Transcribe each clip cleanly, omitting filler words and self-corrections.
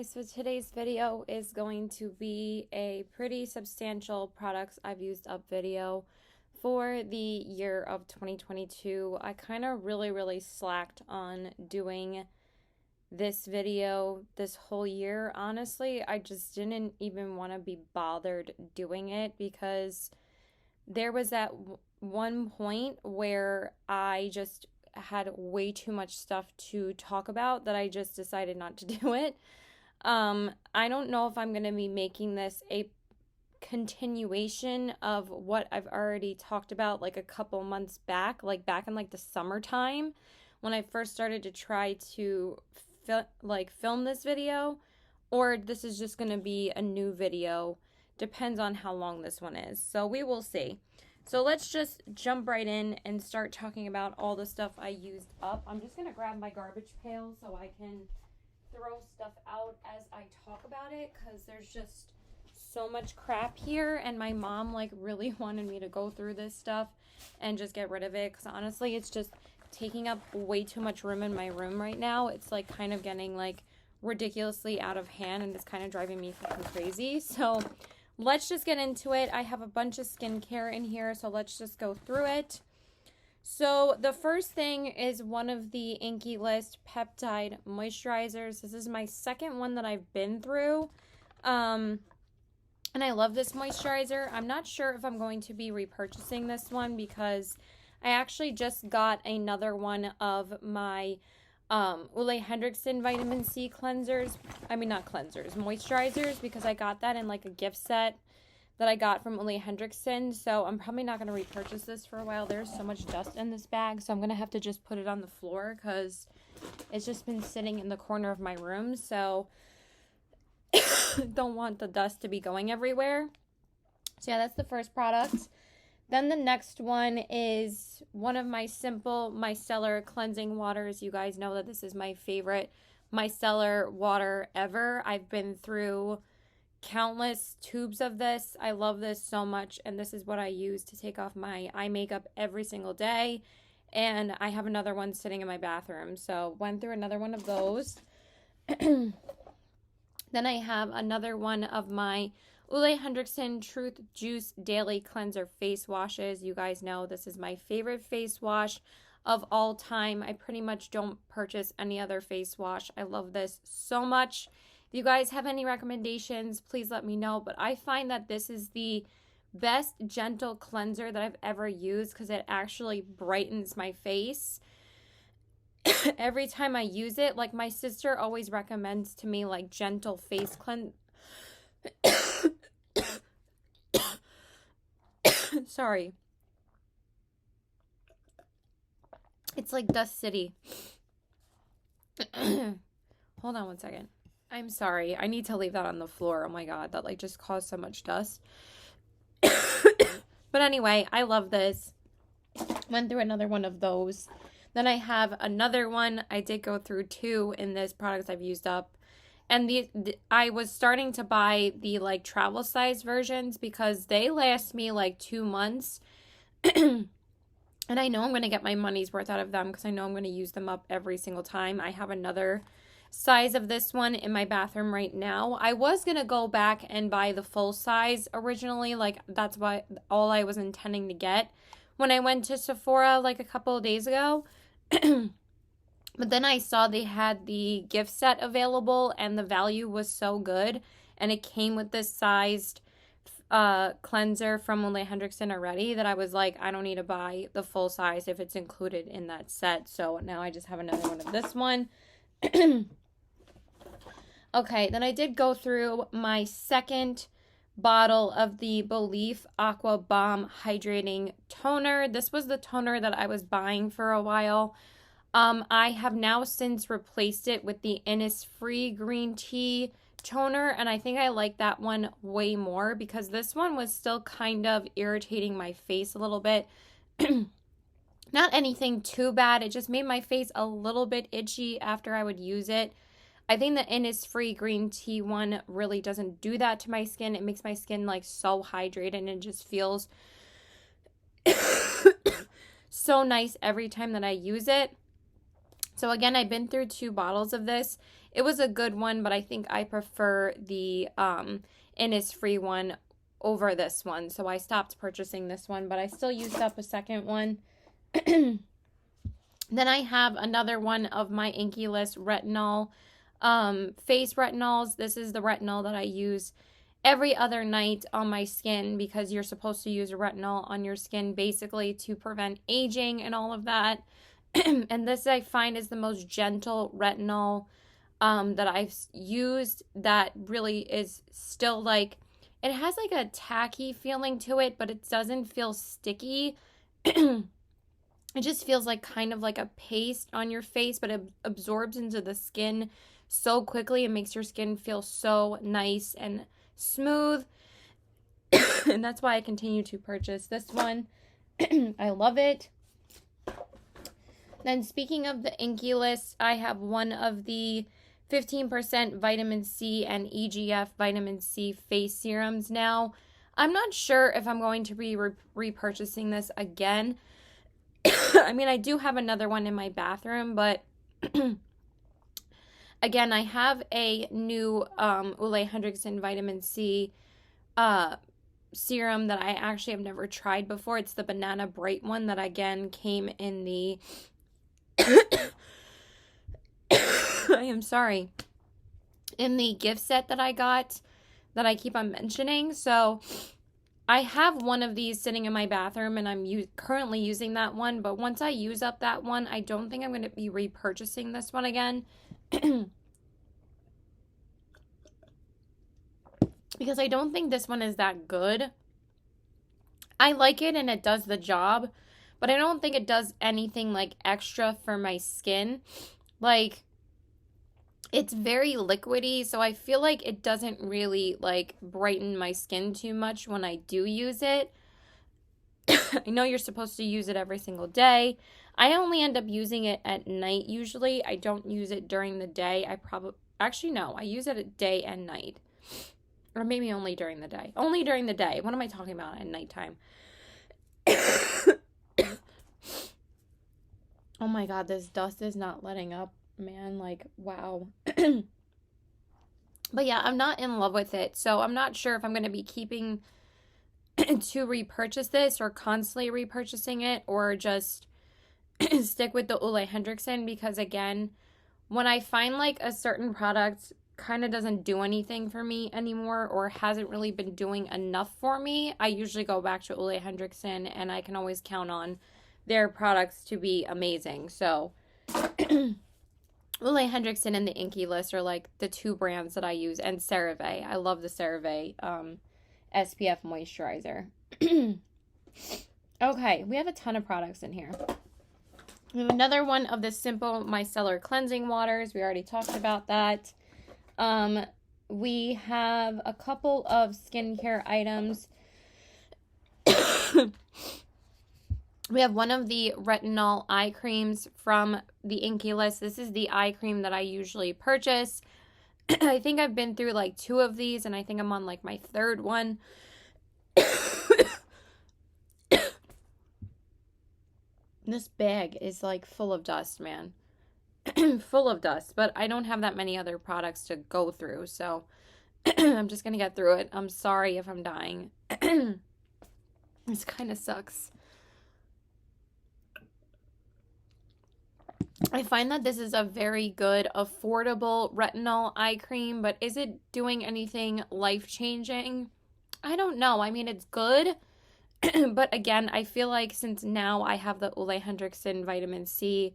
guys, so today's video is going to be a pretty substantial products I've used up video for the year of 2022. I kind of really slacked on doing this video this whole year. Honestly, I just didn't even want to be bothered doing it because there was that one point where I just had way too much stuff to talk about that I just decided not to do it. I don't know if I'm going to be making this a continuation of what I've already talked about like a couple months back, like back in like the summertime when I first started to try to film this video, or this is just going to be a new video. Depends on how long this one is. So we will see. So let's just jump right in and start talking about all the stuff I used up. I'm just going to grab my garbage pail so I can throw stuff out as I talk about it because there's just so much crap here, and my mom like really wanted me to go through this stuff and just get rid of it because honestly it's just taking up way too much room in my room right now. It's like kind of getting like ridiculously out of hand and it's kind of driving me fucking crazy. So let's just get into it. I have a bunch of skincare in here, so let's just go through it. So the first thing is one of the Inkey List peptide moisturizers. This is my second one that I've been through. And I love this moisturizer. I'm not sure if I'm going to be repurchasing this one because I actually just got another one of my Ole Henriksen vitamin C cleansers. I mean, not cleansers, moisturizers, because I got that in like a gift set that I got from Ole Henriksen. So I'm probably not going to repurchase this for a while. There's so much dust in this bag, so I'm going to have to just put it on the floor because it's just been sitting in the corner of my room. So don't want the dust to be going everywhere. So yeah, that's the first product. Then the next one is one of my simple micellar cleansing waters. You guys know that this is my favorite micellar water ever. I've been through countless tubes of this. I love this so much, and this is what I use to take off my eye makeup every single day. And I have another one sitting in my bathroom, so went through another one of those. Then I have another one of my Ole Henriksen Truth Juice Daily Cleanser Face Washes. You guys know this is my favorite face wash of all time. I pretty much don't purchase any other face wash. I love this so much. If you guys have any recommendations, please let me know. But I find that this is the best gentle cleanser that I've ever used because it actually brightens my face. Every time I use it, like my sister always recommends to me like gentle face cleanse. Sorry. It's like Dust City. Hold on one second. I'm sorry. I need to leave that on the floor. Oh my god, that like just caused so much dust. But anyway, I love this. Went through another one of those. Then I have another one. I did go through two in this products I've used up. And I was starting to buy the like travel size versions because they last me like 2 months. And I know I'm going to get my money's worth out of them because I know I'm going to use them up every single time. I have another size of this one in my bathroom right now. I was going to go back and buy the full size originally. Like that's what all I was intending to get when I went to Sephora like a couple of days ago. But then I saw they had the gift set available and the value was so good. And it came with this sized cleanser from Ole Henriksen already that I was like, I don't need to buy the full size if it's included in that set. So now I just have another one of this one. Okay, then I did go through my second bottle of the Belief Aqua Bomb Hydrating Toner. This was the toner that I was buying for a while. I have now since replaced it with the Innisfree green tea toner, and I think I like that one way more because this one was still kind of irritating my face a little bit. Not anything too bad. It just made my face a little bit itchy after I would use it. I think the Innisfree green tea one really doesn't do that to my skin. It makes my skin like so hydrated and it just feels so nice every time that I use it. So again, I've been through 2 bottles of this. It was a good one, but I think I prefer the Innisfree one over this one. So I stopped purchasing this one, but I still used up a second one. Then I have another one of my Inkey List retinol face retinols. This is the retinol that I use every other night on my skin, because you're supposed to use a retinol on your skin basically to prevent aging and all of that. And this I find is the most gentle retinol that I've used, that really is still like, it has like a tacky feeling to it, but it doesn't feel sticky. It just feels like kind of like a paste on your face, but it absorbs into the skin so quickly. It makes your skin feel so nice and smooth. And that's why I continue to purchase this one. I love it. Then speaking of the Inkey List, I have one of the 15% vitamin C and EGF vitamin C face serums now. I'm not sure if I'm going to be repurchasing this again. I mean, I do have another one in my bathroom, but again, I have a new Ole Hendrickson vitamin C serum that I actually have never tried before. It's the Banana Bright one that again came in the I am sorry, in the gift set that I got, that I keep on mentioning. So I have one of these sitting in my bathroom, and I'm currently using that one. But once I use up that one, I don't think I'm going to be repurchasing this one again. Because I don't think this one is that good. I like it and it does the job, but I don't think it does anything like extra for my skin. Like, it's very liquidy, so I feel like it doesn't really like brighten my skin too much when I do use it. I know you're supposed to use it every single day. I only end up using it at night usually. I don't use it during the day. Actually no, I use it at day and night. Or maybe only during the day. Only during the day. What am I talking about at nighttime? Oh my god, this dust is not letting up, man. Like, wow. But yeah, I'm not in love with it. So I'm not sure if I'm going to be keeping to repurchase this or constantly repurchasing it, or just stick with the Ole Hendrickson, because again, when I find like a certain product kind of doesn't do anything for me anymore, or hasn't really been doing enough for me, I usually go back to Ole Hendrickson, and I can always count on their products to be amazing. So Ole Hendrickson and the Inkey List are like the 2 brands that I use, and CeraVe. I love the CeraVe SPF moisturizer. Okay, we have a ton of products in here. We have another one of the Simple Micellar Cleansing Waters. We already talked about that. We have a couple of skincare items. We have one of the retinol eye creams from the Inkey List. This is the eye cream that I usually purchase. I think I've been through like 2 of these, and I think I'm on like my 3rd one. This bag is like full of dust, man. Full of dust, but I don't have that many other products to go through, so I'm just gonna get through it. I'm sorry if I'm dying. This kind of sucks. I find that this is a very good, affordable retinol eye cream, but is it doing anything life-changing? I don't know. I mean, it's good, but again, I feel like since now I have the Ole Hendrickson vitamin C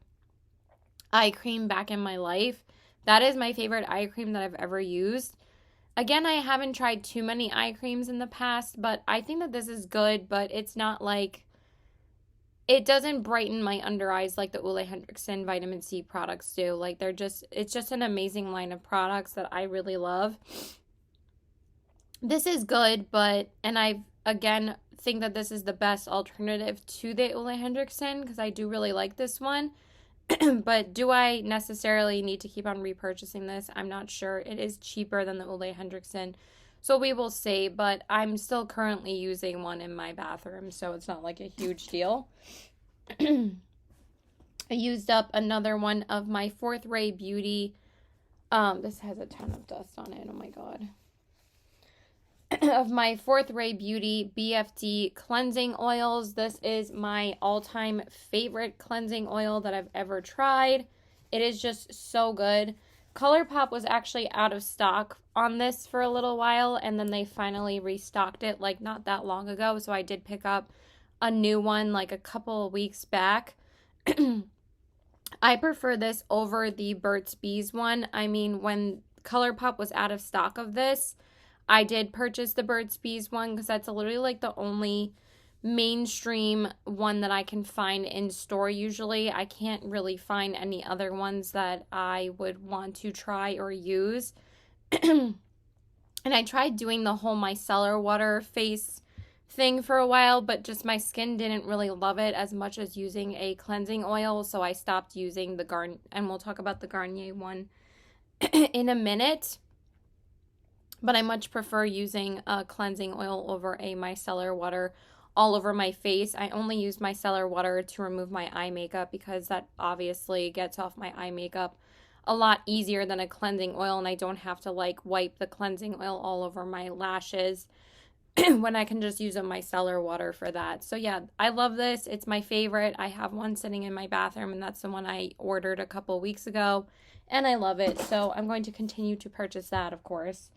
eye cream back in my life, that is my favorite eye cream that I've ever used. Again, I haven't tried too many eye creams in the past, but I think that this is good, but it's not like, it doesn't brighten my under eyes like the Ole Hendrickson vitamin C products do. Like, it's just an amazing line of products that I really love. This is good, and I, again, think that this is the best alternative to the Ole Hendrickson, because I do really like this one. But do I necessarily need to keep on repurchasing this? I'm not sure. It is cheaper than the Ole Hendrickson, so we will see. But I'm still currently using one in my bathroom, so it's not like a huge deal. I used up another one of my Fourth Ray Beauty. This has a ton of dust on it. Oh my god. Of my Fourth Ray Beauty BFD cleansing oils. This is my all-time favorite cleansing oil that I've ever tried. It is just so good. ColourPop was actually out of stock on this for a little while, and then they finally restocked it like not that long ago, so I did pick up a new one like a couple of weeks back. I prefer this over the Burt's Bees one. I mean, when ColourPop was out of stock of this, I did purchase the Burt's Bees one because that's literally like the only mainstream one that I can find in store usually. I can't really find any other ones that I would want to try or use. And I tried doing the whole micellar water face thing for a while, but just my skin didn't really love it as much as using a cleansing oil, so I stopped using the Garnier, and we'll talk about the Garnier one in a minute. But I much prefer using a cleansing oil over a micellar water all over my face. I only use micellar water to remove my eye makeup because that obviously gets off my eye makeup a lot easier than a cleansing oil, and I don't have to like wipe the cleansing oil all over my lashes when I can just use a micellar water for that. So yeah, I love this. It's my favorite. I have one sitting in my bathroom, and that's the one I ordered a couple weeks ago, and I love it. So I'm going to continue to purchase that, of course.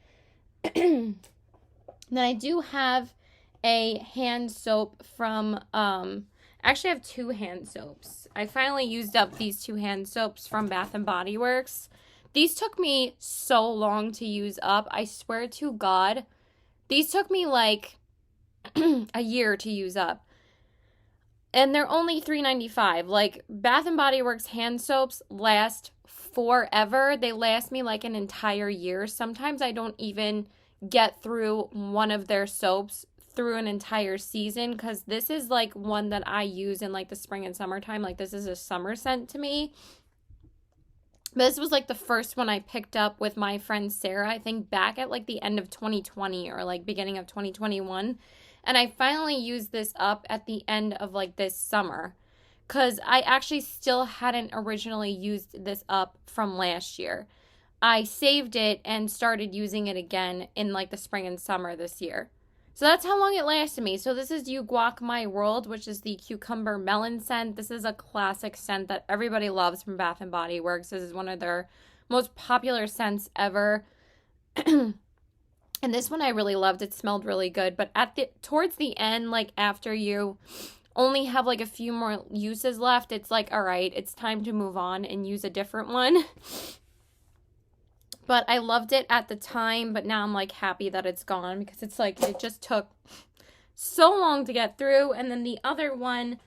Then I do have a hand soap from, actually I have two hand soaps. I finally used up these two hand soaps from Bath & Body Works. These took me so long to use up. I swear to God, these took me like a year to use up. And they're only $3.95. Like, Bath & Body Works hand soaps last forever. They last me like an entire year. Sometimes I don't even get through one of their soaps through an entire season, because this is like one that I use in like the spring and summertime. Like, this is a summer scent to me. But this was like the first one I picked up with my friend Sarah, I think back at like the end of 2020 or like beginning of 2021. And I finally used this up at the end of like this summer, because I actually still hadn't originally used this up from last year. I saved it and started using it again in like the spring and summer this year. So that's how long it lasted me. So this is You Guac My World, which is the cucumber melon scent. This is a classic scent that everybody loves from Bath & Body Works. This is one of their most popular scents ever. And this one I really loved. It smelled really good. But towards the end, like after you only have like a few more uses left, it's like, all right, it's time to move on and use a different one. But I loved it at the time, but now I'm like happy that it's gone, because it's like it just took so long to get through. And then the other one,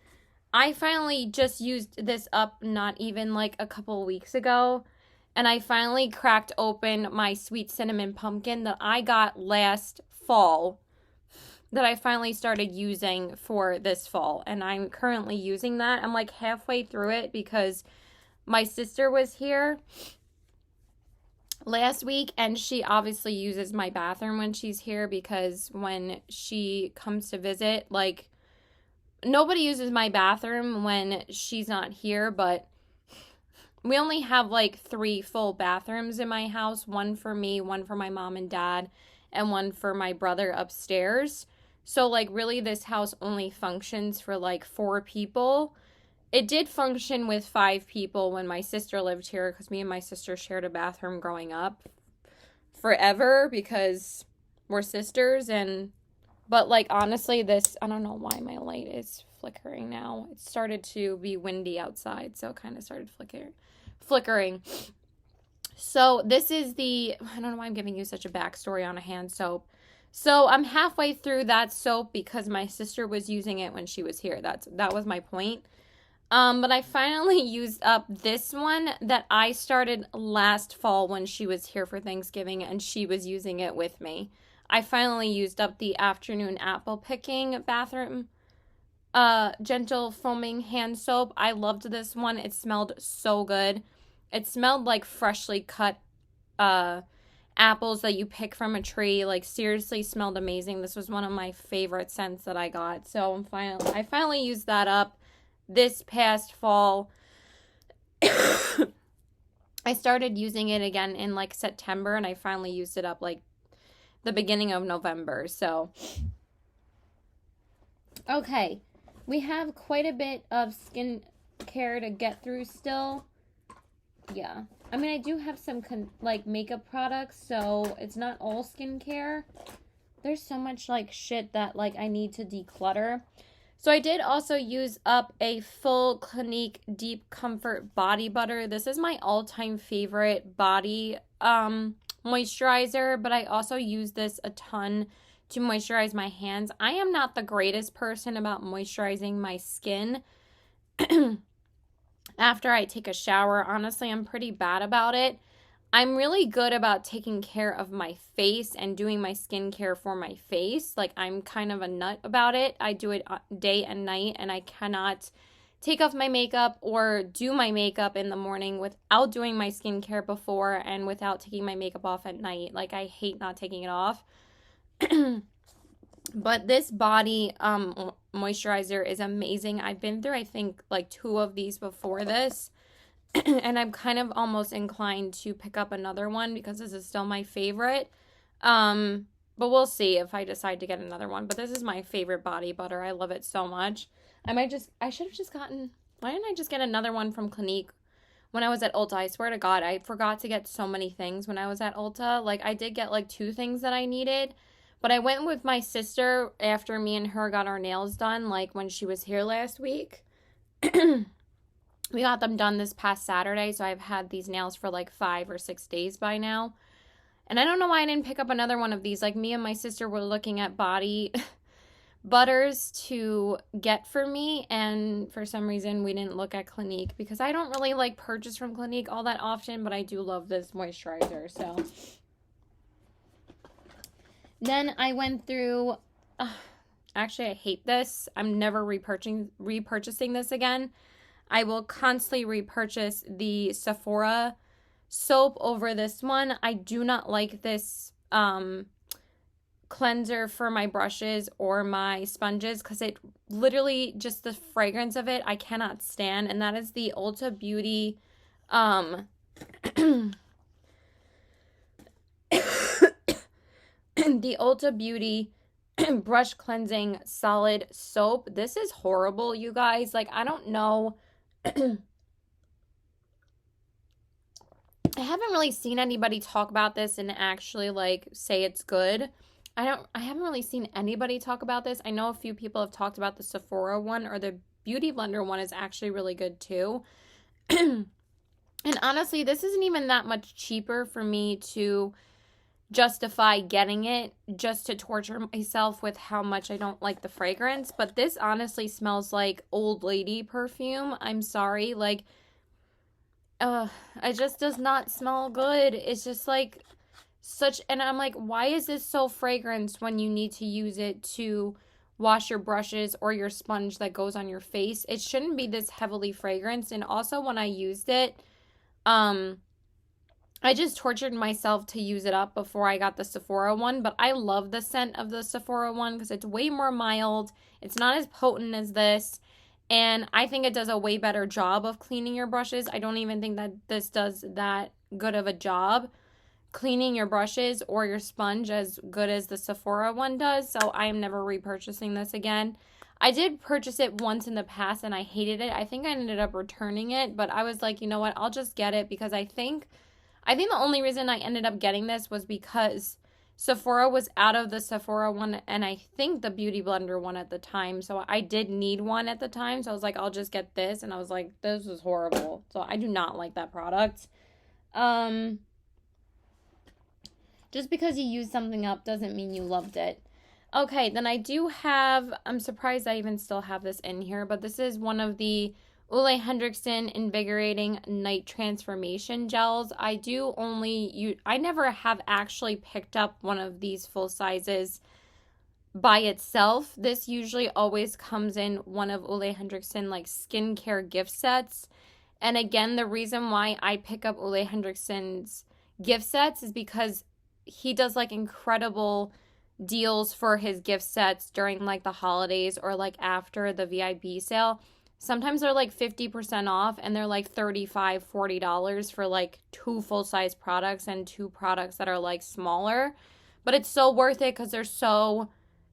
I finally just used this up not even like a couple weeks ago. And I finally cracked open my sweet cinnamon pumpkin that I got last fall, that I finally started using for this fall. And I'm currently using that. I'm like halfway through it because my sister was here last week, and she obviously uses my bathroom when she's here, because when she comes to visit, like, nobody uses my bathroom when she's not here, but we only have like 3 full bathrooms in my house, one for me, one for my mom and dad, and one for my brother upstairs. So like really this house only functions for like 4 people. It did function with 5 people when my sister lived here, because me and my sister shared a bathroom growing up forever because we're sisters. But like honestly, this, I don't know why my light is flickering now. It started to be windy outside, so it kind of started flickering. So this is I don't know why I'm giving you such a backstory on a hand soap. So I'm halfway through that soap because my sister was using it when she was here. That was my point. But I finally used up this one that I started last fall when she was here for Thanksgiving, and she was using it with me. I finally used up the afternoon apple picking bathroom gentle foaming hand soap. I loved this one. It smelled so good. It smelled like freshly cut apples that you pick from a tree. Like, seriously smelled amazing. This was one of my favorite scents that I got. So I finally used that up this past fall. I started using it again in like September, and I finally used it up like the beginning of November. So, okay, we have quite a bit of skin care to get through still. Yeah. I mean, I do have some like makeup products, so it's not all skincare. There's so much like shit that like I need to declutter. So I did also use up a full Clinique Deep Comfort body butter. This is my all-time favorite body moisturizer, but I also use this a ton to moisturize my hands. I am not the greatest person about moisturizing my skin. After I take a shower, honestly, I'm pretty bad about it. I'm really good about taking care of my face and doing my skincare for my face. Like, I'm kind of a nut about it. I do it day and night, and I cannot take off my makeup or do my makeup in the morning without doing my skincare before and without taking my makeup off at night. Like, I hate not taking it off. But this body moisturizer is amazing. I've been through, I think, like 2 of these before this. And I'm kind of almost inclined to pick up another one because this is still my favorite. But we'll see if I decide to get another one. But this is my favorite body butter. I love it so much. I should have just gotten, why didn't I just get another one from Clinique when I was at Ulta? I swear to God, I forgot to get so many things when I was at Ulta. Like, I did get like 2 things that I needed. But I went with my sister after me and her got our nails done, like when she was here last week. We got them done this past Saturday, so I've had these nails for like 5 or 6 days by now. And I don't know why I didn't pick up another one of these. Like, me and my sister were looking at body butters to get for me, and for some reason we didn't look at Clinique because I don't really like purchase from Clinique all that often, but I do love this moisturizer. So then I went through, actually I hate this. I'm never repurchasing this again. I will constantly repurchase the Sephora soap over this one. I do not like this cleanser for my brushes or my sponges because it literally, just the fragrance of it, I cannot stand. And that is the Ulta Beauty the Ulta Beauty brush cleansing solid soap. This is horrible, you guys. Like, I don't know. I haven't really seen anybody talk about this and actually like say it's good. I haven't really seen anybody talk about this. I know a few people have talked about the Sephora one, or the Beauty Blender one is actually really good too. And honestly, this isn't even that much cheaper for me to justify getting it just to torture myself with how much I don't like the fragrance. But this honestly smells like old lady perfume. I'm sorry. Like, it just does not smell good. It's just like and I'm like, why is this so fragranced when you need to use it to wash your brushes or your sponge that goes on your face? It shouldn't be this heavily fragranced. And also, when I used it, I just tortured myself to use it up before I got the Sephora one, but I love the scent of the Sephora one because it's way more mild. It's not as potent as this, and I think it does a way better job of cleaning your brushes. I don't even think that this does that good of a job cleaning your brushes or your sponge as good as the Sephora one does, so I am never repurchasing this again. I did purchase it once in the past, and I hated it. I think I ended up returning it, but I was like, you know what, I'll just get it because I think the only reason I ended up getting this was because Sephora was out of the Sephora one, and I think the Beauty Blender one at the time. So I did need one at the time. So I was like, I'll just get this. And I was like, this is horrible. So I do not like that product. Just because you use something up doesn't mean you loved it. Okay, then I do have, I'm surprised I even still have this in here, but this is one of the Ole Henriksen Invigorating Night Transformation Gels. I never have actually picked up one of these full sizes by itself. This usually always comes in one of Ole Henriksen like skincare gift sets. And again, the reason why I pick up Ole Henriksen's gift sets is because he does like incredible deals for his gift sets during like the holidays or like after the VIB sale. Sometimes they're like 50% off and they're like $35, $40 for like 2 full-size products and 2 products that are like smaller. But it's so worth it because they're so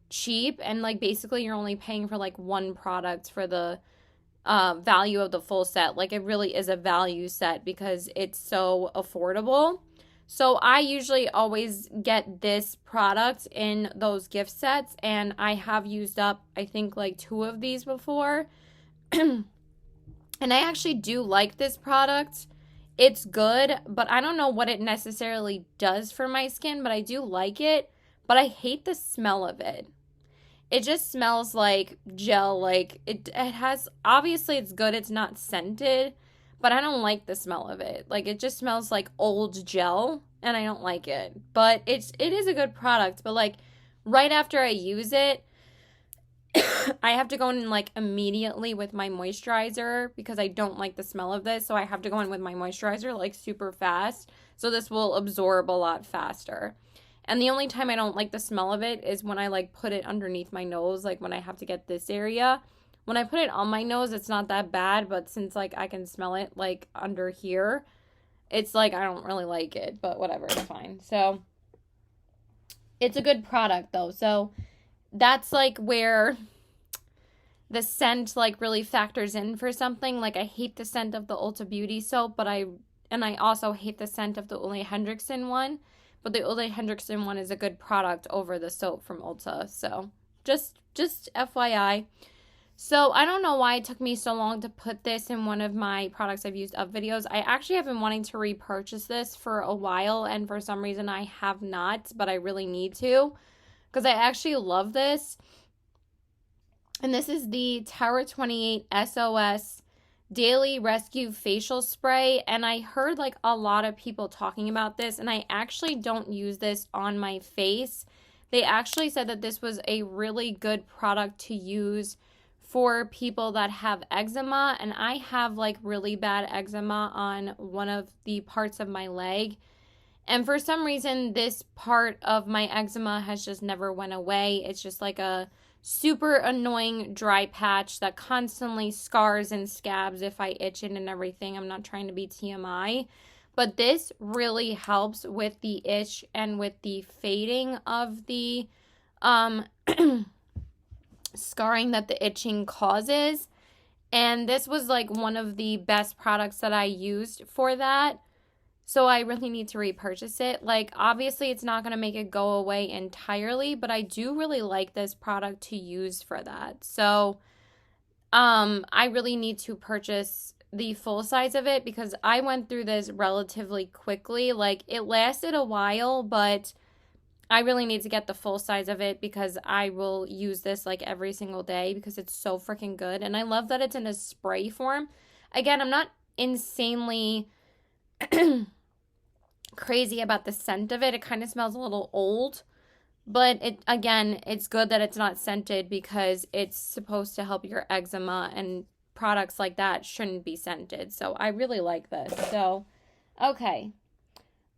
cheap, and like basically you're only paying for like 1 product for the value of the full set. Like it really is a value set because it's so affordable. So I usually always get this product in those gift sets, and I have used up I think like 2 of these before. And I actually do like this product. It's good, but I don't know what it necessarily does for my skin, but I do like it. But I hate the smell of it. It just smells like gel. Like it has, obviously it's good. It's not scented, but I don't like the smell of it. Like it just smells like old gel and I don't like it. But it is a good product, but like right after I use it, I have to go in like immediately with my moisturizer because I don't like the smell of this. So I have to go in with my moisturizer like super fast. So this will absorb a lot faster. And the only time I don't like the smell of it is when I like put it underneath my nose, like when I have to get this area. When I put it on my nose, it's not that bad, but since like I can smell it like under here, it's like I don't really like it, but whatever, it's fine. So it's a good product though. So that's like where the scent like really factors in for something. Like I hate the scent of the Ulta Beauty soap, but I also hate the scent of the Ole Henriksen one. But the Ole Henriksen one is a good product over the soap from Ulta. So just FYI. So I don't know why it took me so long to put this in one of my products I've used up videos. I actually have been wanting to repurchase this for a while, and for some reason I have not, but I really need to because I actually love this. And this is the Tower 28 SOS Daily Rescue Facial Spray. And I heard like a lot of people talking about this, and I actually don't use this on my face. They actually said that this was a really good product to use for people that have eczema. And I have like really bad eczema on one of the parts of my leg. And for some reason, this part of my eczema has just never went away. It's just like a super annoying dry patch that constantly scars and scabs if I itch it and everything. I'm not trying to be TMI, but this really helps with the itch and with the fading of the scarring that the itching causes. And this was like one of the best products that I used for that. So I really need to repurchase it. Like, obviously, it's not going to make it go away entirely, but I do really like this product to use for that. So, I really need to purchase the full size of it because I went through this relatively quickly. Like, it lasted a while, but I really need to get the full size of it because I will use this, like, every single day because it's so freaking good. And I love that it's in a spray form. Again, I'm not insanely crazy about the scent of it. It kind of smells a little old, but it's good that it's not scented because it's supposed to help your eczema, and products like that shouldn't be scented. So I really like this. So okay,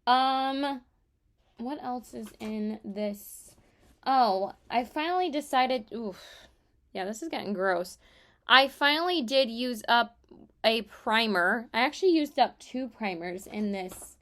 what else is in this? Oh, I finally decided, yeah, this is getting gross. I finally did use up a primer. I actually used up 2 primers in this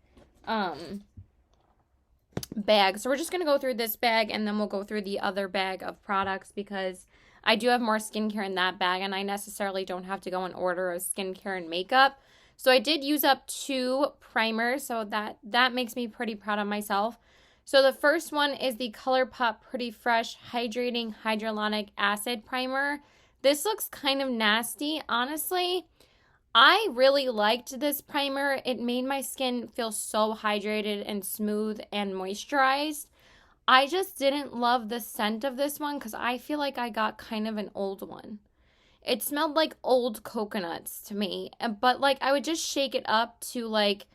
bag. So we're just going to go through this bag and then we'll go through the other bag of products because I do have more skincare in that bag and I necessarily don't have to go in order of skincare and makeup. So I did use up 2 primers, so that makes me pretty proud of myself. So the first one is the ColourPop Pretty Fresh Hydrating Hyaluronic Acid Primer. This looks kind of nasty, honestly. I really liked this primer. It made my skin feel so hydrated and smooth and moisturized. I just didn't love the scent of this one because I feel like I got kind of an old one. It smelled like old coconuts to me, but like I would just shake it up to like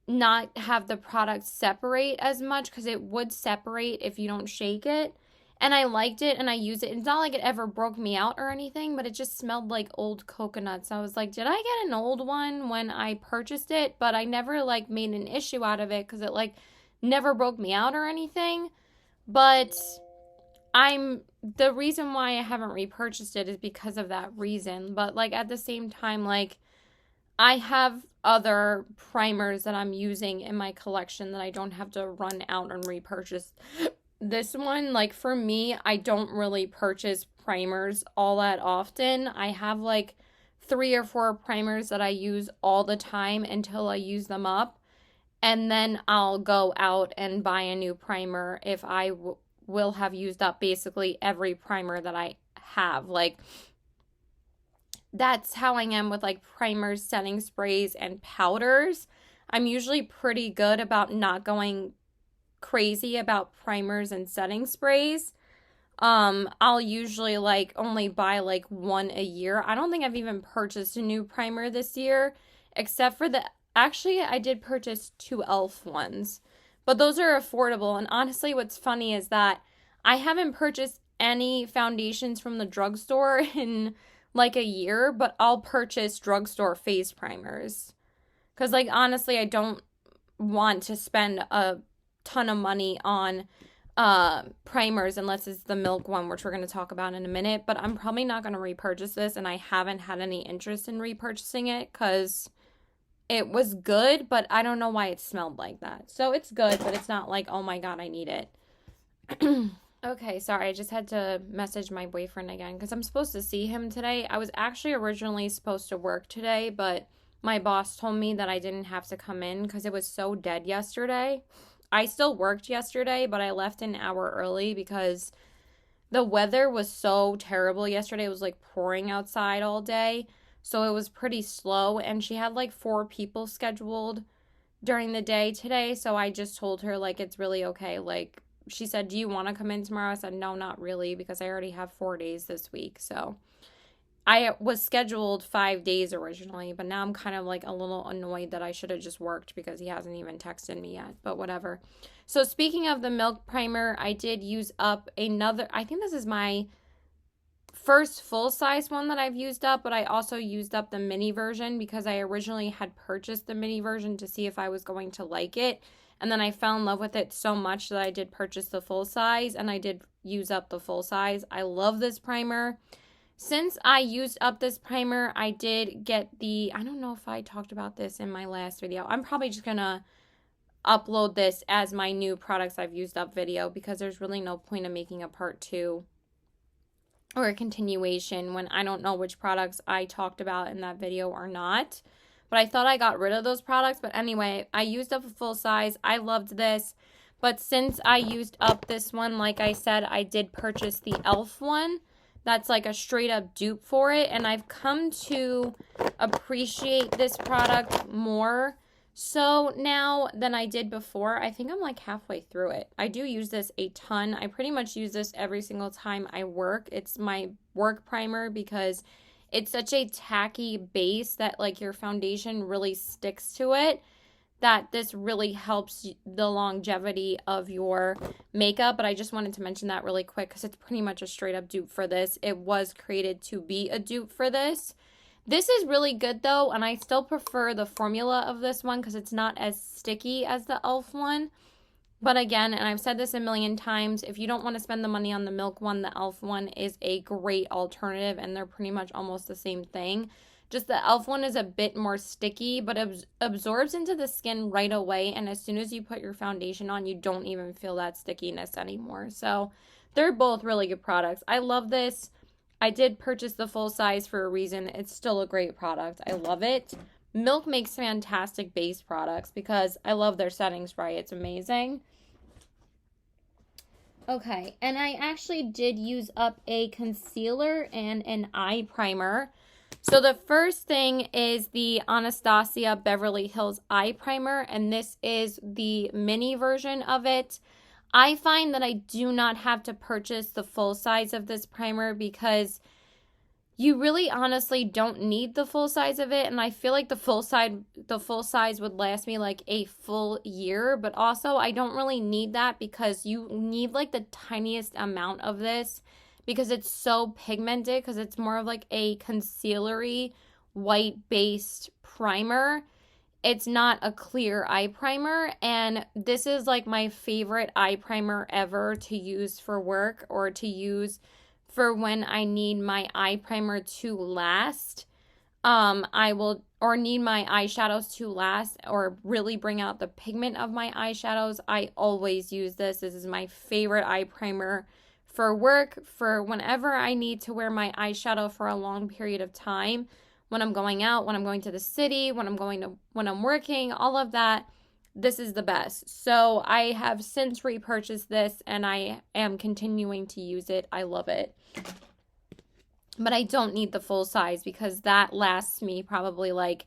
not have the product separate as much because it would separate if you don't shake it. And I liked it and I used it. It's not like it ever broke me out or anything, but it just smelled like old coconuts. I was like, did I get an old one when I purchased it? But I never like made an issue out of it because it like never broke me out or anything. But the reason why I haven't repurchased it is because of that reason. But like at the same time, like I have other primers that I'm using in my collection that I don't have to run out and repurchase. This one, like for me, I don't really purchase primers all that often. I have like 3 or 4 primers that I use all the time until I use them up. And then I'll go out and buy a new primer if I will have used up basically every primer that I have. Like, that's how I am with like primers, setting sprays, and powders. I'm usually pretty good about not going crazy about primers and setting sprays. I'll usually like only buy like one a year. I don't think I've even purchased a new primer this year, except for actually I did purchase 2 elf ones, but those are affordable. And honestly, what's funny is that I haven't purchased any foundations from the drugstore in like a year, but I'll purchase drugstore face primers. Because like honestly, I don't want to spend a ton of money on primers unless it's the milk one, which we're going to talk about in a minute. But I'm probably not going to repurchase this, and I haven't had any interest in repurchasing it because it was good, but I don't know why it smelled like that. So it's good, but it's not like, oh my god, I need it. Okay, sorry, I just had to message my boyfriend again because I'm supposed to see him today. I was actually originally supposed to work today, but my boss told me that I didn't have to come in because it was so dead yesterday. I still worked yesterday, but I left an hour early because the weather was so terrible yesterday. It was like pouring outside all day, so it was pretty slow, and she had like 4 people scheduled during the day today, so I just told her like it's really okay. Like she said, do you want to come in tomorrow? I said, no, not really, because I already have 4 days this week. So I was scheduled 5 days originally, but now I'm kind of like a little annoyed that I should have just worked because he hasn't even texted me yet, but whatever. So speaking of the milk primer, I did use up another, I think this is my first full-size one that I've used up, but I also used up the mini version because I originally had purchased the mini version to see if I was going to like it. And then I fell in love with it so much that I did purchase the full size, and I did use up the full size. I love this primer. Since I used up this primer, I did get I don't know if I talked about this in my last video. I'm probably just going to upload this as my new products I've used up video because there's really no point in making a part 2 or a continuation when I don't know which products I talked about in that video or not. But I thought I got rid of those products. But anyway, I used up a full size. I loved this. But since I used up this one, like I said, I did purchase the elf one. That's like a straight up dupe for it. And I've come to appreciate this product more so now than I did before. I think I'm like halfway through it. I do use this a ton. I pretty much use this every single time I work. It's my work primer because it's such a tacky base that like your foundation really sticks to it, that this really helps the longevity of your makeup. But I just wanted to mention that really quick because it's pretty much a straight up dupe for this. It was created to be a dupe for this. This is really good though, and I still prefer the formula of this one because it's not as sticky as the elf one. But again, and I've said this a million times, if you don't want to spend the money on the milk one, the elf one is a great alternative, and they're pretty much almost the same thing. Just the elf one is a bit more sticky, but absorbs into the skin right away, and as soon as you put your foundation on, you don't even feel that stickiness anymore. So they're both really good products. I love this. I did purchase the full size for a reason. It's still a great product. I love it. Milk makes fantastic base products because I love their setting spray. It's amazing. Okay, and I actually did use up a concealer and an eye primer. So the first thing is the Anastasia Beverly Hills Eye Primer, and this is the mini version of it. I find that I do not have to purchase the full size of this primer because you really honestly don't need the full size of it, and I feel like the full size would last me like a full year, but also I don't really need that because you need like the tiniest amount of this because it's so pigmented, because it's more of like a concealery white based primer. it's not a clear eye primer, and this is like my favorite eye primer ever to use for work or to use for when I need my eye primer to last. I will, or need my eyeshadows to last or really bring out the pigment of my eyeshadows. I always use this. This is my favorite eye primer for work, for whenever I need to wear my eyeshadow for a long period of time, when I'm going out, when I'm going to the city, when I'm working, all of that. This is the best. So I have since repurchased this and I am continuing to use it. I love it. But I don't need the full size because that lasts me probably like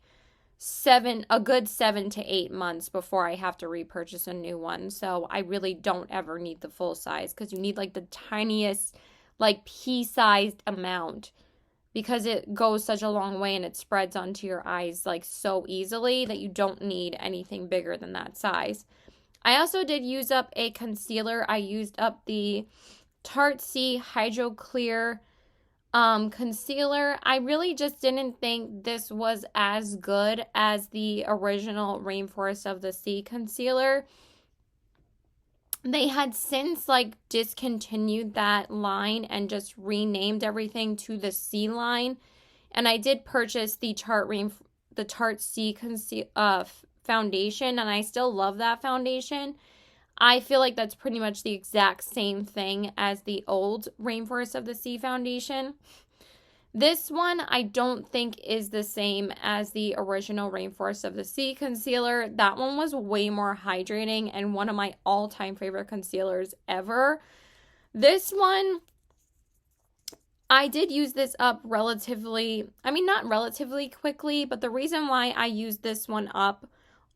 a good 7 to 8 months before I have to repurchase a new one. So I really don't ever need the full size because you need like the tiniest, like pea-sized amount, because it goes such a long way and it spreads onto your eyes like so easily that you don't need anything bigger than that size. I also did use up a concealer. I used up the Tarte C Hydro Clear concealer. I really just didn't think this was as good as the original Rainforest of the Sea concealer. They had since like discontinued that line and just renamed everything to the C line. And I did purchase the Tarte C foundation, and I still love that foundation. I feel like that's pretty much the exact same thing as the old Rainforest of the Sea foundation. This one I don't think is the same as the original Rainforest of the Sea concealer. That one was way more hydrating and one of my all-time favorite concealers ever. This one, I did use this up not relatively quickly, but the reason why I used this one up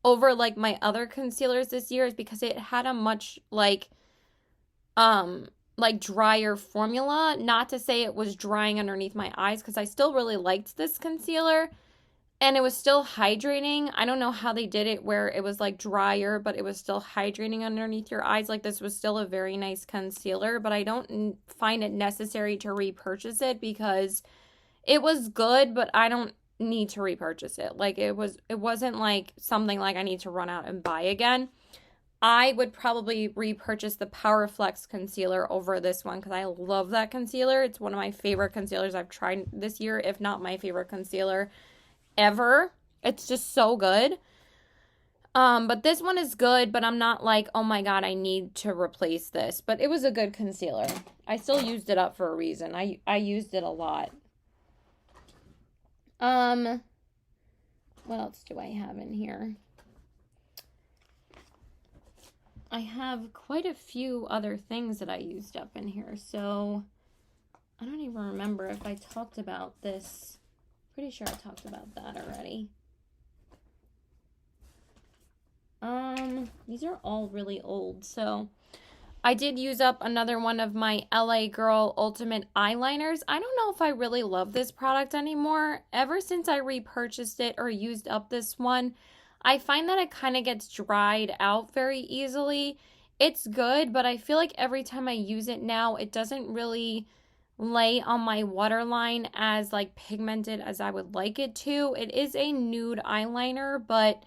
over like my other concealers this year is because it had a much like drier formula. Not to say it was drying underneath my eyes, because I still really liked this concealer and it was still hydrating. I don't know how they did it where it was like drier but it was still hydrating underneath your eyes. Like, this was still a very nice concealer, but I don't find it necessary to repurchase it because it was good, but I don't need to repurchase it. Like, it wasn't like something like I need to run out and buy again. I would probably repurchase the Power Flex concealer over this one because I love that concealer. It's one of my favorite concealers I've tried this year, if not my favorite concealer ever. It's just so good. But this one is good, but I'm not like, oh my god, I need to replace this. But it was a good concealer. I still used it up for a reason. I used it a lot. What else do I have in here? I have quite a few other things that I used up in here, so I don't even remember if I talked about this. Pretty sure I talked about that already. These are all really old, so I did use up another one of my LA Girl Ultimate Eyeliners. I don't know if I really love this product anymore. Ever since I repurchased it or used up this one, I find that it kind of gets dried out very easily. It's good, but I feel like every time I use it now, it doesn't really lay on my waterline as like pigmented as I would like it to. It is a nude eyeliner, but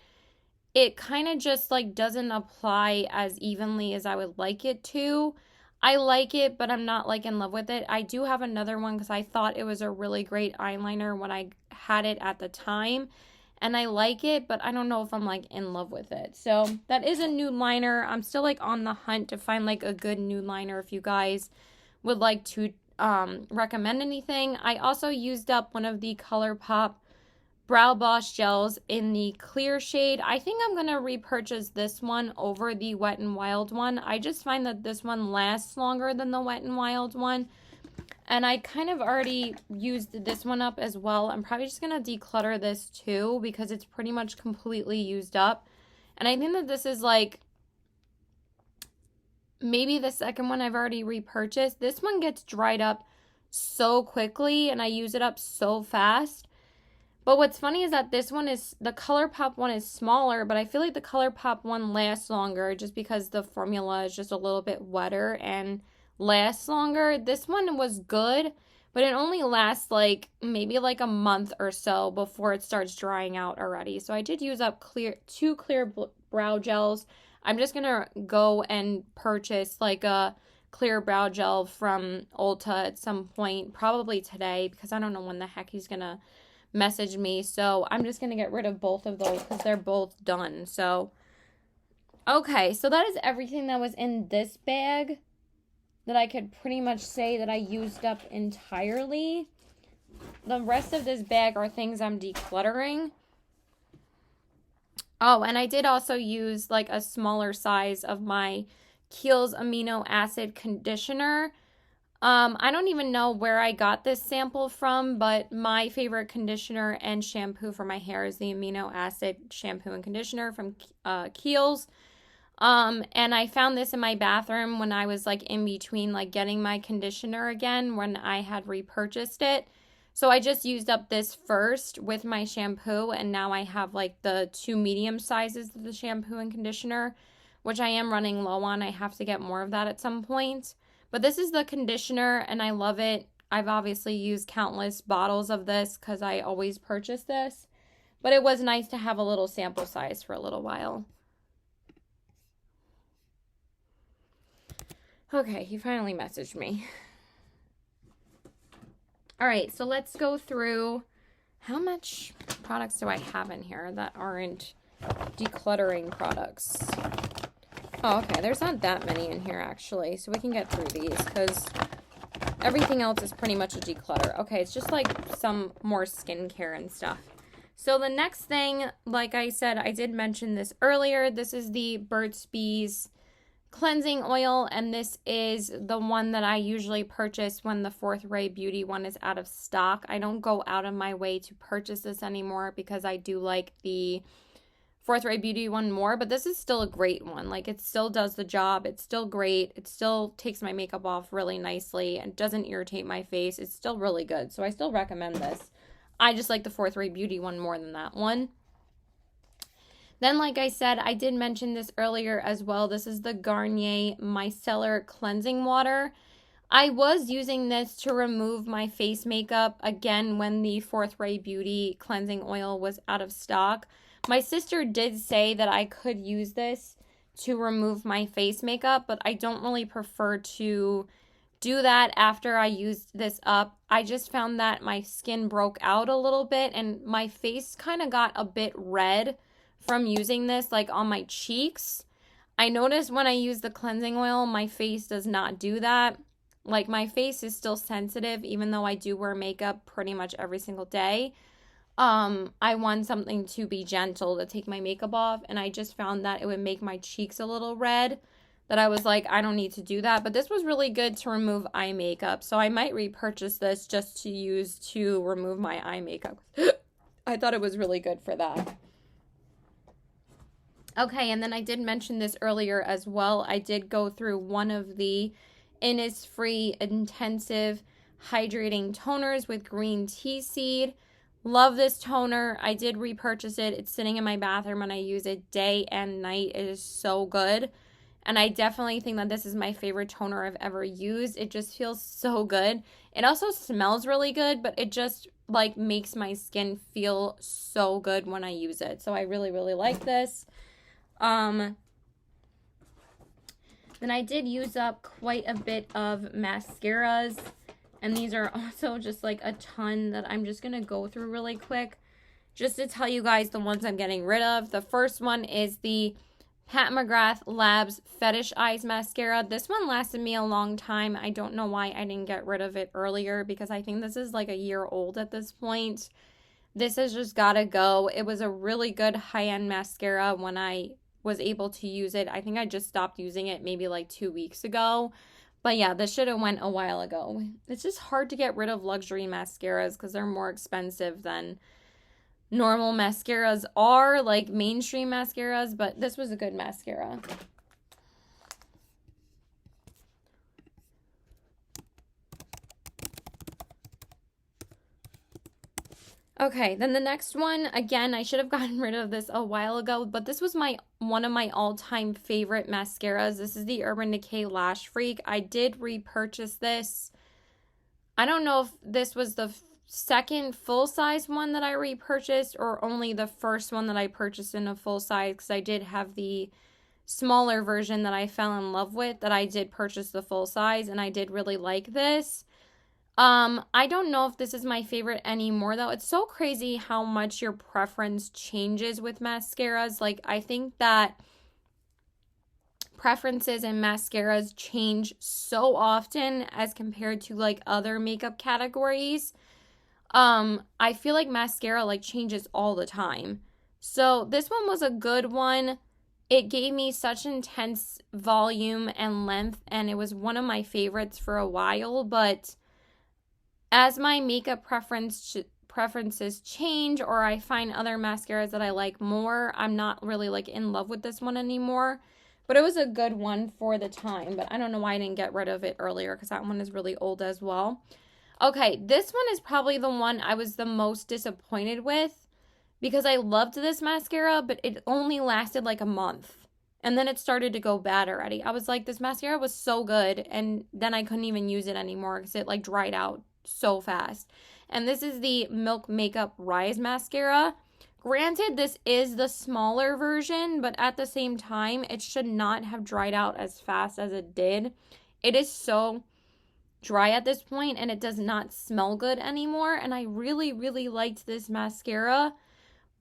it kind of just like doesn't apply as evenly as I would like it to. I like it, but I'm not like in love with it. I do have another one because I thought it was a really great eyeliner when I had it at the time. And I like it, but I don't know if I'm like in love with it. So that is a nude liner. I'm still like on the hunt to find like a good nude liner if you guys would like to recommend anything. I also used up one of the ColourPop Brow Boss gels in the clear shade. I think I'm going to repurchase this one over the Wet n Wild one. I just find that this one lasts longer than the Wet n Wild one. And I kind of already used this one up as well. I'm probably just going to declutter this too because it's pretty much completely used up. And I think that this is like maybe the second one I've already repurchased. This one gets dried up so quickly and I use it up so fast. But what's funny is that this one is, the ColourPop one is smaller, but I feel like the ColourPop one lasts longer just because the formula is just a little bit wetter and lasts longer. This one was good, but it only lasts like maybe like a month or so before it starts drying out already. So I did use up two clear brow gels. I'm just gonna go and purchase like a clear brow gel from Ulta at some point, probably today, because I don't know when the heck he's gonna message me. So I'm just gonna get rid of both of those because they're both done. So okay, so that is everything that was in this bag that I could pretty much say that I used up entirely. The rest of this bag are things I'm decluttering. Oh, and I did also use like a smaller size of my Kiehl's amino acid conditioner. I don't even know where I got this sample from, but my favorite conditioner and shampoo for my hair is the amino acid shampoo and conditioner from Kiehl's. And I found this in my bathroom when I was like in between like getting my conditioner again when I had repurchased it. So I just used up this first with my shampoo, and now I have like the two medium sizes of the shampoo and conditioner, which I am running low on. I have to get more of that at some point. But this is the conditioner and I love it. I've obviously used countless bottles of this because I always purchase this. But it was nice to have a little sample size for a little while. Okay, he finally messaged me. All right, so let's go through how much products do I have in here that aren't decluttering products. Oh, okay, there's not that many in here actually, so we can get through these because everything else is pretty much a declutter. Okay, it's just like some more skincare and stuff. So the next thing, like I said, I did mention this earlier. This is the Burt's Bees cleansing oil, and this is the one that I usually purchase when the Fourth Ray Beauty one is out of stock. I don't go out of my way to purchase this anymore because I do like the Fourth Ray Beauty one more, but this is still a great one. Like, it still does the job. It's still great. It still takes my makeup off really nicely and doesn't irritate my face. It's still really good, so I still recommend this. I just like the Fourth Ray Beauty one more than that one. Then, like I said, I did mention this earlier as well. This is the Garnier Micellar Cleansing Water. I was using this to remove my face makeup, again, when the Fourth Ray Beauty cleansing oil was out of stock. My sister did say that I could use this to remove my face makeup, but I don't really prefer to do that after I used this up. I just found that my skin broke out a little bit and my face kind of got a bit red from using this, like on my cheeks. I noticed when I use the cleansing oil, my face does not do that. Like, my face is still sensitive, even though I do wear makeup pretty much every single day. I want something to be gentle to take my makeup off, and I just found that it would make my cheeks a little red, that I was like, I don't need to do that. But this was really good to remove eye makeup, so I might repurchase this just to use to remove my eye makeup. I thought it was really good for that. Okay, and then I did mention this earlier as well. I did go through one of the Innisfree Intensive Hydrating Toners with green tea seed. Love this toner. I did repurchase it. It's sitting in my bathroom and I use it day and night. It is so good. And I definitely think that this is my favorite toner I've ever used. It just feels so good. It also smells really good, but it just like makes my skin feel so good when I use it. So I really, really like this. Then I did use up quite a bit of mascaras, and these are also just like a ton that I'm just going to go through really quick just to tell you guys the ones I'm getting rid of. The first one is the Pat McGrath Labs Fetish Eyes Mascara. This one lasted me a long time. I don't know why I didn't get rid of it earlier because I think this is like a year old at this point. This has just got to go. It was a really good high-end mascara when I was able to use it. I think I just stopped using it maybe like 2 weeks ago. But yeah, this should have went a while ago. It's just hard to get rid of luxury mascaras because they're more expensive than normal mascaras are, like mainstream mascaras, but this was a good mascara. Okay, then the next one, again, I should have gotten rid of this a while ago, but this was one of my all-time favorite mascaras. This is the Urban Decay Lash Freak. I did repurchase this I don't know if this was the second full-size one that I repurchased or only the first one that I purchased in a full size, because I did have the smaller version that I fell in love with, that I did purchase the full size, and I did really like this. I don't know if this is my favorite anymore though. It's so crazy how much your preference changes with mascaras. Like, I think that preferences in mascaras change so often as compared to like other makeup categories. I feel like mascara like changes all the time. So this one was a good one. It gave me such intense volume and length, and it was one of my favorites for a while, but as my makeup preferences change, or I find other mascaras that I like more, I'm not really like in love with this one anymore. But it was a good one for the time, but I don't know why I didn't get rid of it earlier, because that one is really old as well. Okay, this one is probably the one I was the most disappointed with, because I loved this mascara, but it only lasted like a month. And then it started to go bad already. I was like, this mascara was so good, and then I couldn't even use it anymore because it like dried out so fast. And this is the Milk Makeup Rise Mascara. Granted, this is the smaller version, but at the same time, it should not have dried out as fast as it did. It is so dry at this point, and it does not smell good anymore. And I really, really liked this mascara,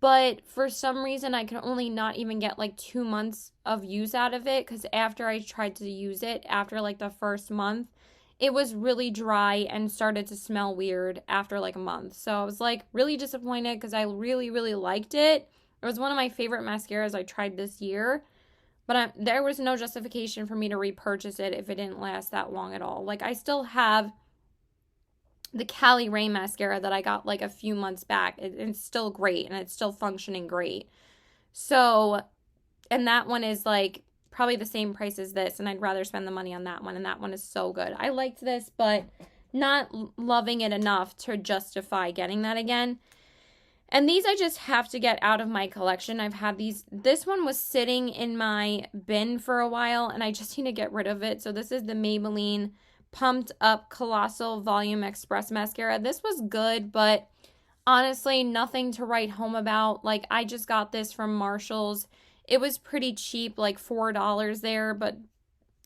but for some reason, I could only not even get like 2 months of use out of it, because after I tried to use it, after like the first month, it was really dry and started to smell weird after like a month. So I was like really disappointed, because I really, really liked it. It was one of my favorite mascaras I tried this year, but there was no justification for me to repurchase it if it didn't last that long at all. Like, I still have the Cali Ray mascara that I got like a few months back. It's still great, and it's still functioning great. So, and that one is like probably the same price as this, and I'd rather spend the money on that one, and that one is so good. I liked this, but not loving it enough to justify getting that again. And these I just have to get out of my collection. I've had these. This one was sitting in my bin for a while, and I just need to get rid of it. So this is the Maybelline Pumped Up Colossal Volume Express Mascara. This was good, but honestly, nothing to write home about. Like, I just got this from Marshall's. It was pretty cheap, like $4 there, but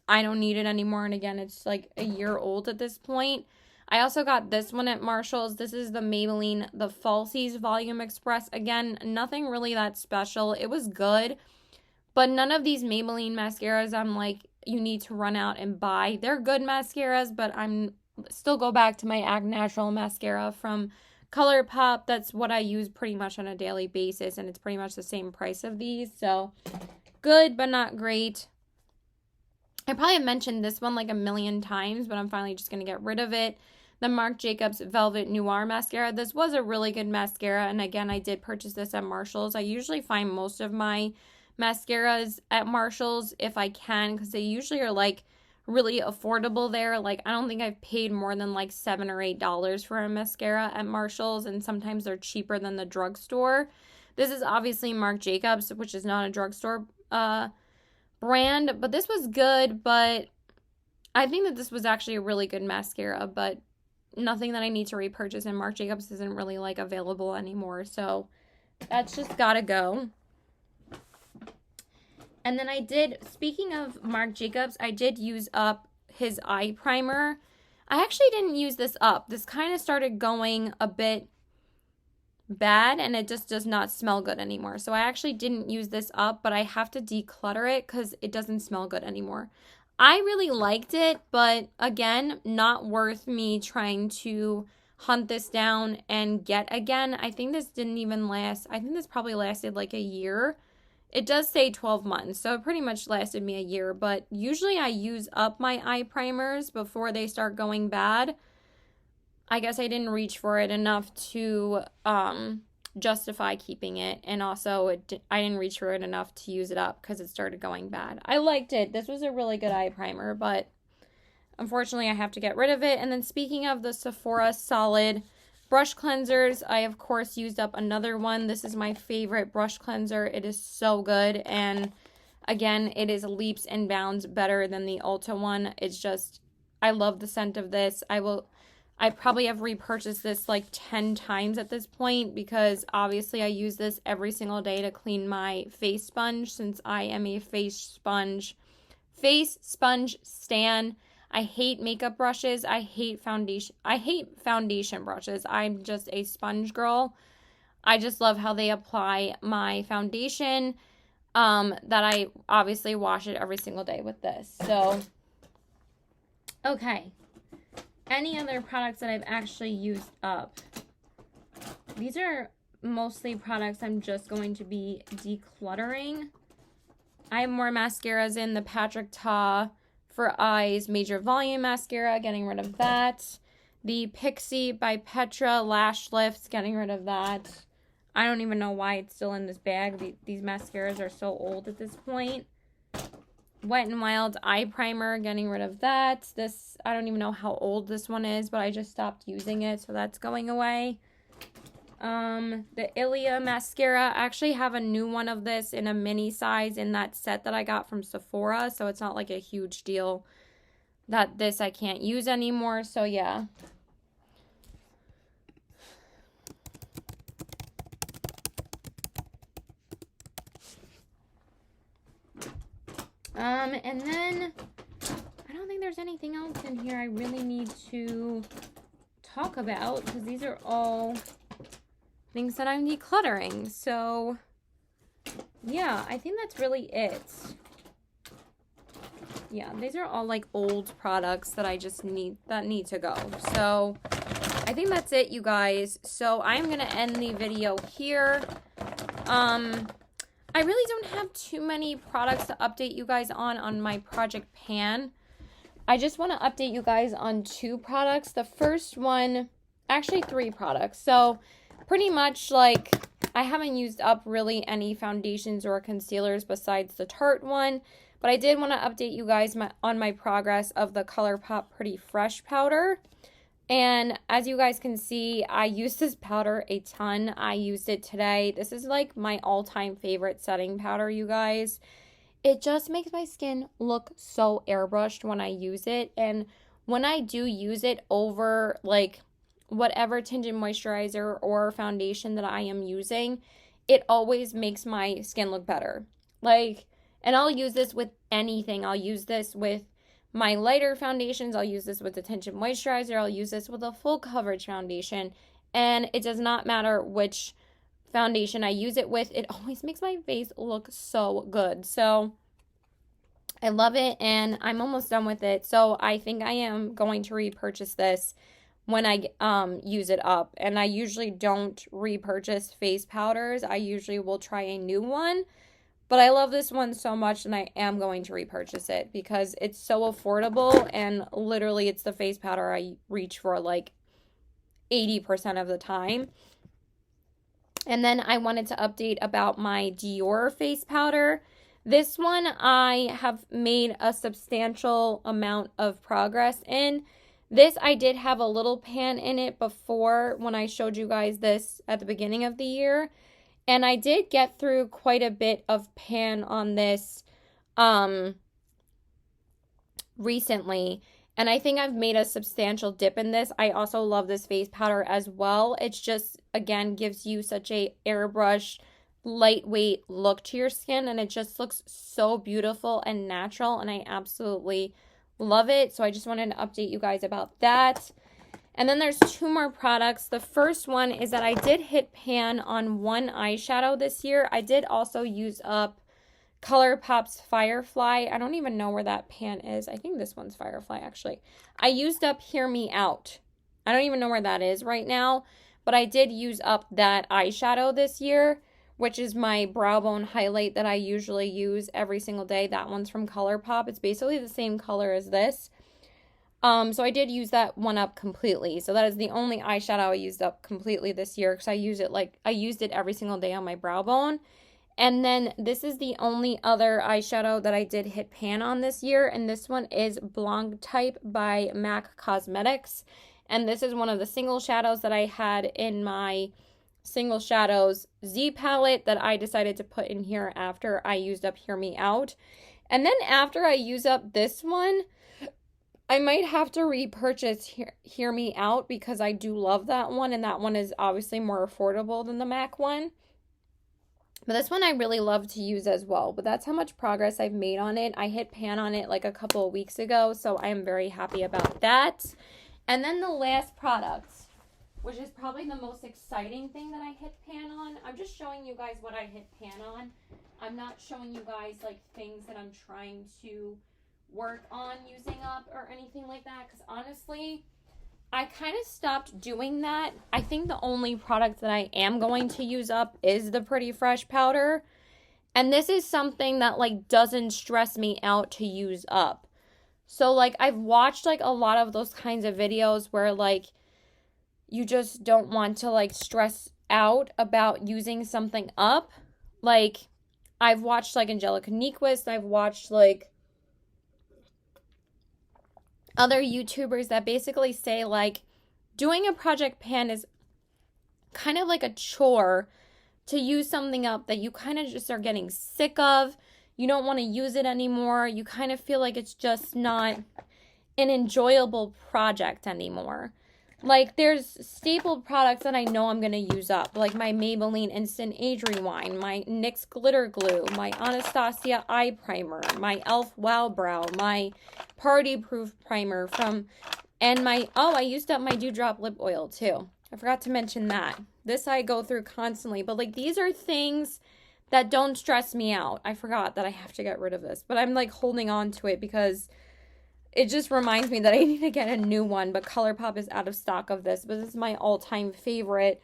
I don't need it anymore. And again, it's like a year old at this point. I also got this one at Marshall's. This is the Maybelline The Falsies Volume Express. Again, nothing really that special. It was good, but none of these Maybelline mascaras I'm like, you need to run out and buy. They're good mascaras, but I'm still go back to my Act Natural mascara from ColourPop. That's what I use pretty much on a daily basis, and it's pretty much the same price of these. So good, but not great. I probably have mentioned this one like a million times, but I'm finally just going to get rid of it. The Marc Jacobs Velvet Noir Mascara. This was a really good mascara, and again, I did purchase this at Marshall's. I usually find most of my mascaras at Marshall's if I can, because they usually are like really affordable there. Like, I don't think I've paid more than like $7 or $8 for a mascara at Marshall's, and sometimes they're cheaper than the drugstore. This is obviously Marc Jacobs, which is not a drugstore brand, but this was good. But I think that this was actually a really good mascara, but nothing that I need to repurchase, and Marc Jacobs isn't really like available anymore, so that's just gotta go. And then I did, speaking of Marc Jacobs, I did use up his eye primer. I actually didn't use this up. This kind of started going a bit bad, and it just does not smell good anymore. So I actually didn't use this up, but I have to declutter it because it doesn't smell good anymore. I really liked it, but again, not worth me trying to hunt this down and get again. I think this didn't even last. I think this probably lasted like a year. It does say 12 months, so it pretty much lasted me a year, but usually I use up my eye primers before they start going bad. I guess I didn't reach for it enough to justify keeping it, and also I didn't reach for it enough to use it up because it started going bad. I liked it. This was a really good eye primer, but unfortunately I have to get rid of it. And then speaking of the Sephora Solid brush cleansers, I of course used up another one. This is my favorite brush cleanser. It is so good, and again, it is leaps and bounds better than the Ulta one. It's just, I love the scent of this. I will I probably have repurchased this like 10 times at this point because obviously I use this every single day to clean my face sponge since I am a face sponge stan. I hate makeup brushes. I hate foundation brushes. I'm just a sponge girl. I just love how they apply my foundation. That I obviously wash it every single day with this. So, okay. Any other products that I've actually used up? These are mostly products I'm just going to be decluttering. I have more mascaras in the Patrick Ta for Eyes Major Volume Mascara, getting rid of that. The Pixie by Petra Lash Lifts, getting rid of that. I don't even know why it's still in this bag. These mascaras are so old at this point. Wet n Wild Eye Primer, getting rid of that. This, I don't even know how old this one is, but I just stopped using it, so that's going away. The Ilia mascara, I actually have a new one of this in a mini size in that set that I got from Sephora, so it's not like a huge deal that this I can't use anymore, so yeah. And then I don't think there's anything else in here I really need to talk about because these are all things that I'm decluttering. So yeah, I think that's really it. Yeah, these are all like old products that I just need to go. So I think that's it, you guys. So I'm gonna end the video here. I really don't have too many products to update you guys on my Project Pan. I just want to update you guys on 2 products. The first one, actually 3 products. So pretty much like I haven't used up really any foundations or concealers besides the Tarte one. But I did want to update you guys on my progress of the ColourPop Pretty Fresh powder. And as you guys can see, I use this powder a ton. I used it today. This is like my all-time favorite setting powder, you guys. It just makes my skin look so airbrushed when I use it. And when I do use it over like whatever tinted moisturizer or foundation that I am using, it always makes my skin look better. Like, and I'll use this with anything. I'll use this with my lighter foundations, I'll use this with the tinted moisturizer, I'll use this with a full coverage foundation, and it does not matter which foundation I use it with, it always makes my face look so good. So I love it, and I'm almost done with it, so I think I am going to repurchase this when I use it up. And I usually don't repurchase face powders. I usually will try a new one. But I love this one so much, and I am going to repurchase it because it's so affordable, and literally it's the face powder I reach for like 80% of the time. And then I wanted to update about my Dior face powder. This one I have made a substantial amount of progress in. This I did have a little pan in it before when I showed you guys this at the beginning of the year. And I did get through quite a bit of pan on this recently. And I think I've made a substantial dip in this. I also love this face powder as well. It's just, again, gives you such a airbrush, lightweight look to your skin. And it just looks so beautiful and natural. And I absolutely love it. So I just wanted to update you guys about that. And then there's 2 more products. The first one is that I did hit pan on one eyeshadow this year. I did also use up ColourPop's Firefly. I don't even know where that pan is. I think this one's Firefly, actually. I used up Hear Me Out. I don't even know where that is right now. But I did use up that eyeshadow this year, which is my brow bone highlight that I usually use every single day. That one's from ColourPop. It's basically the same color as this. So I did use that one up completely. So that is the only eyeshadow I used up completely this year because I used it every single day on my brow bone. And then this is the only other eyeshadow that I did hit pan on this year, and this one is Blanc Type by MAC Cosmetics. And this is one of the single shadows that I had in my Single Shadows Z palette that I decided to put in here after I used up Hear Me Out. And then after I use up this one, I might have to repurchase Hear Me Out because I do love that one, and that one is obviously more affordable than the MAC one. But this one I really love to use as well. But that's how much progress I've made on it. I hit pan on it like a couple of weeks ago, so I am very happy about that. And then the last product, which is probably the most exciting thing that I hit pan on. I'm just showing you guys what I hit pan on. I'm not showing you guys like things that I'm trying to work on using up or anything like that, because honestly, I kind of stopped doing that. I think the only product that I am going to use up is the Pretty Fresh powder. And this is something that like doesn't stress me out to use up. So like I've watched like a lot of those kinds of videos where like you just don't want to like stress out about using something up. Like I've watched like Angelica Nyquist, I've watched like other YouTubers that basically say like doing a project pan is kind of like a chore to use something up that you kind of just are getting sick of. You don't want to use it anymore. You kind of feel like it's just not an enjoyable project anymore. Like there's staple products that I know I'm going to use up, like my Maybelline Instant Age Rewind, my NYX Glitter Glue, my Anastasia Eye Primer, my e.l.f. Wow Brow, my Party Proof Primer and I used up my Dewdrop Lip Oil too. I forgot to mention that. This I go through constantly, but like these are things that don't stress me out. I forgot that I have to get rid of this, but I'm like holding on to it because it just reminds me that I need to get a new one, but ColourPop is out of stock of this. But this is my all-time favorite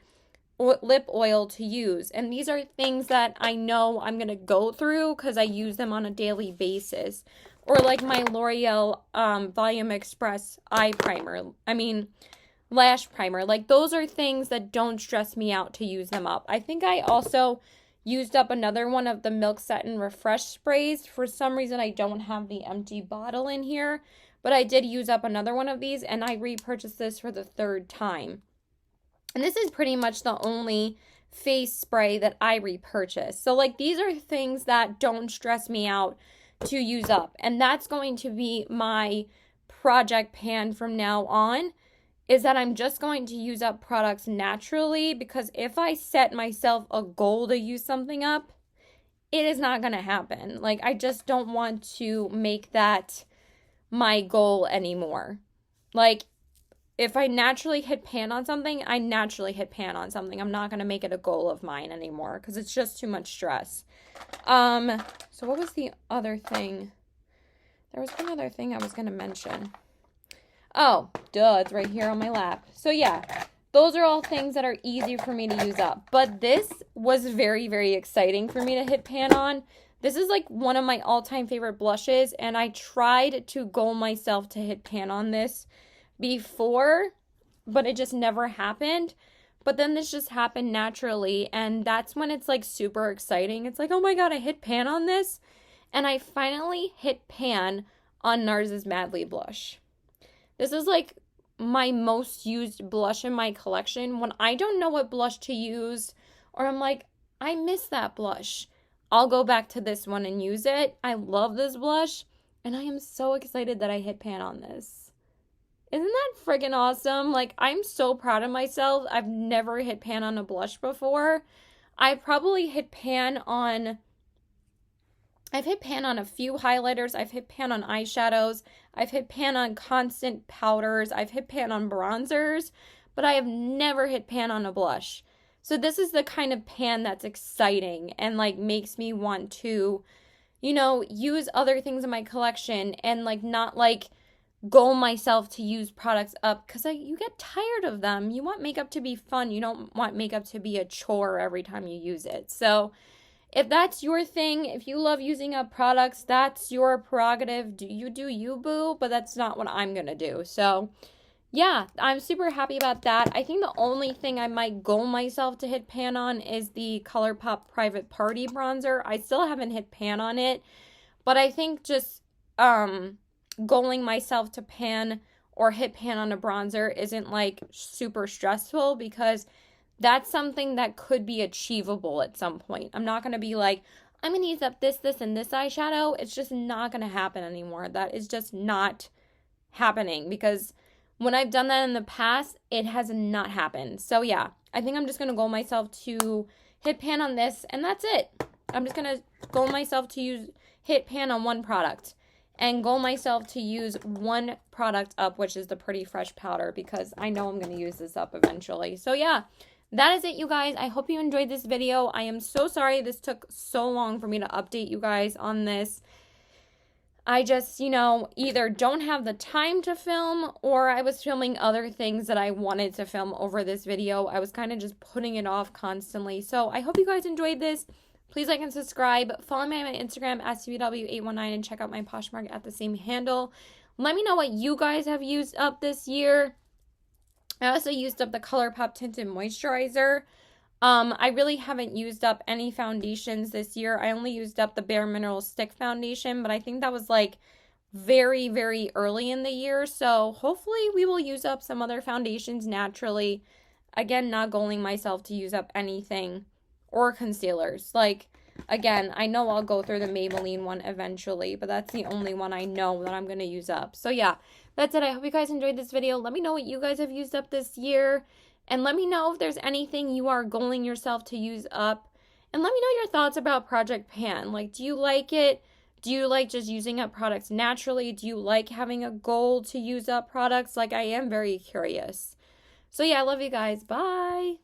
lip oil to use. And these are things that I know I'm going to go through because I use them on a daily basis. Or like my L'Oreal Volume Express lash primer. Like those are things that don't stress me out to use them up. I think I also used up another one of the Milk Satin Refresh sprays. For some reason, I don't have the empty bottle in here, but I did use up another one of these, and I repurchased this for the third time. And this is pretty much the only face spray that I repurchased. So, like, these are things that don't stress me out to use up, and that's going to be my project pan from now on, is that I'm just going to use up products naturally, because if I set myself a goal to use something up, it is not going to happen. Like, I just don't want to make that my goal anymore. Like, if I naturally hit pan on something, I naturally hit pan on something. I'm not going to make it a goal of mine anymore because it's just too much stress. So what was the other thing? There was one other thing I was going to mention. Oh, duh, it's right here on my lap. So yeah, those are all things that are easy for me to use up. But this was very, very exciting for me to hit pan on. This is like one of my all-time favorite blushes, and I tried to goal myself to hit pan on this before, but it just never happened. But then this just happened naturally, and that's when it's like super exciting. It's like, oh my god, I hit pan on this, and I finally hit pan on NARS's Madly blush. This is like my most used blush in my collection. When I don't know what blush to use, or I'm like, I miss that blush, I'll go back to this one and use it. I love this blush, and I am so excited that I hit pan on this. Isn't that friggin' awesome? Like, I'm so proud of myself. I've never hit pan on a blush before. I've hit pan on a few highlighters. I've hit pan on eyeshadows. I've hit pan on constant powders. I've hit pan on bronzers, but I have never hit pan on a blush. So this is the kind of pan that's exciting and like makes me want to, use other things in my collection and like not like goal myself to use products up, because you get tired of them. You want makeup to be fun. You don't want makeup to be a chore every time you use it. So if that's your thing, if you love using up products, that's your prerogative. Do you, boo? But that's not what I'm going to do. So, yeah, I'm super happy about that. I think the only thing I might goal myself to hit pan on is the ColourPop Private Party bronzer. I still haven't hit pan on it, but I think just goaling myself to pan or hit pan on a bronzer isn't like super stressful, because that's something that could be achievable at some point. I'm not going to be like, I'm going to use up this, and this eyeshadow. It's just not going to happen anymore. That is just not happening, because when I've done that in the past, it has not happened. So yeah, I think I'm just going to goal myself to hit pan on this, and that's it. I'm just going to goal myself to hit pan on one product, and goal myself to use one product up, which is the Pretty Fresh powder, because I know I'm going to use this up eventually. So yeah, that is it, you guys. I hope you enjoyed this video. I am so sorry this took so long for me to update you guys on this. I just, either don't have the time to film, or I was filming other things that I wanted to film over this video. I was kind of just putting it off constantly. So I hope you guys enjoyed this. Please like and subscribe. Follow me on my Instagram at CBW819 and check out my Poshmark at the same handle. Let me know what you guys have used up this year. I also used up the ColourPop Tinted Moisturizer. I really haven't used up any foundations this year. I only used up the Bare Minerals Stick Foundation, but I think that was like very, very early in the year. So hopefully we will use up some other foundations naturally. Again, not goaling myself to use up anything, or concealers. Like, again, I know I'll go through the Maybelline one eventually, but that's the only one I know that I'm going to use up. So yeah, that's it. I hope you guys enjoyed this video. Let me know what you guys have used up this year. And let me know if there's anything you are goaling yourself to use up. And let me know your thoughts about Project Pan. Like, do you like it? Do you like just using up products naturally? Do you like having a goal to use up products? Like, I am very curious. So yeah, I love you guys. Bye.